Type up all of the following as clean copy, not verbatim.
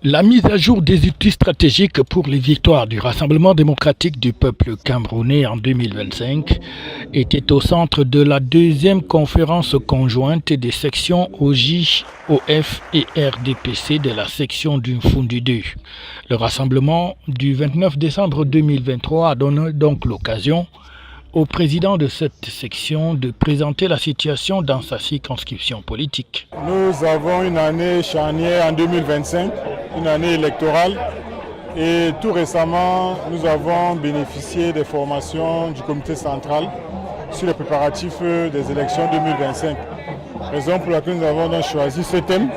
La mise à jour des outils stratégiques pour les victoires du Rassemblement démocratique du peuple camerounais en 2025 était au centre de la deuxième conférence conjointe des sections OJ, OF et RDPC de la section du Fundu 2. Le rassemblement du 29 décembre 2023 a donné donc l'occasion au président de cette section de présenter la situation dans sa circonscription politique. Nous avons une année charnière en 2025, une année électorale, et tout récemment, nous avons bénéficié des formations du comité central sur les préparatifs des élections 2025. Raison pour laquelle nous avons donc choisi ce thème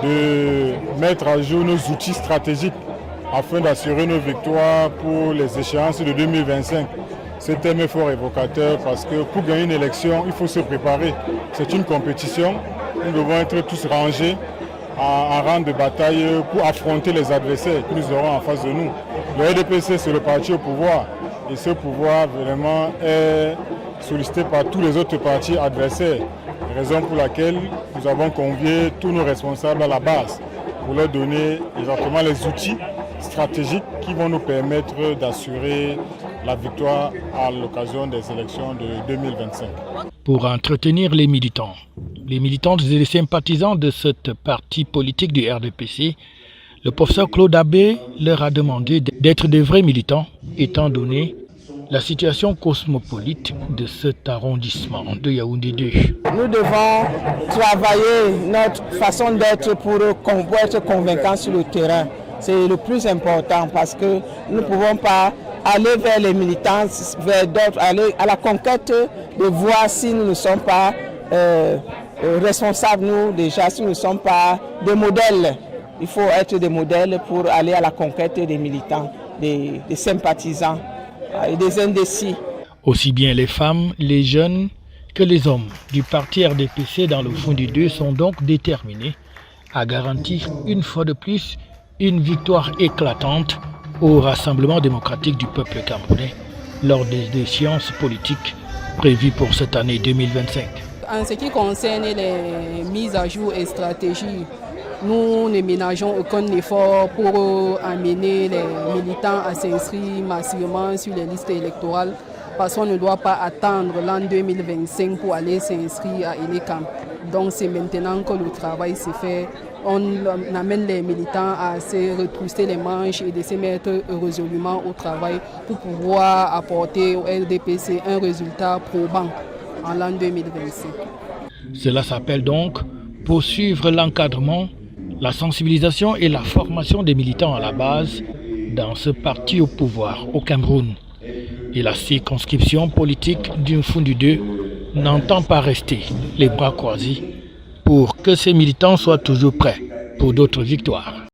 de mettre à jour nos outils stratégiques afin d'assurer nos victoires pour les échéances de 2025. Ce thème est fort évocateur parce que pour gagner une élection, il faut se préparer. C'est une compétition. Nous devons être tous rangés en rang de bataille pour affronter les adversaires que nous aurons en face de nous. Le RDPC, c'est le parti au pouvoir. Et ce pouvoir, vraiment, est sollicité par tous les autres partis adversaires. Raison pour laquelle nous avons convié tous nos responsables à la base pour leur donner exactement les outils stratégiques qui vont nous permettre d'assurer la victoire à l'occasion des élections de 2025. Pour entretenir les militants et les sympathisants de cette partie politique du RDPC, le professeur Claude Abbé leur a demandé d'être des vrais militants, étant donné la situation cosmopolite de cet arrondissement de Yaoundé 2. Nous devons travailler notre façon d'être pour être convaincants sur le terrain. C'est le plus important parce que nous ne pouvons pas aller vers les militants, vers d'autres, aller à la conquête de voir si nous ne sommes pas responsables, nous déjà, si nous ne sommes pas des modèles. Il faut être des modèles pour aller à la conquête des militants, des sympathisants et des indécis. Aussi bien les femmes, les jeunes que les hommes du parti RDPC dans le Fundu 2 sont donc déterminés à garantir une fois de plus une victoire éclatante au Rassemblement démocratique du peuple camerounais lors des échéances politiques prévues pour cette année 2025. En ce qui concerne les mises à jour et stratégies, nous ne ménageons aucun effort pour amener les militants à s'inscrire massivement sur les listes électorales parce qu'on ne doit pas attendre l'an 2025 pour aller s'inscrire à Elecam. Donc c'est maintenant que le travail se fait. On amène les militants à se retrousser les manches et de se mettre résolument au travail pour pouvoir apporter au RDPC un résultat probant en l'an 2025. Cela s'appelle donc poursuivre l'encadrement, la sensibilisation et la formation des militants à la base dans ce parti au pouvoir au Cameroun. Et la circonscription politique du Fundu 2 n'entend pas rester les bras croisés pour que ces militants soient toujours prêts pour d'autres victoires.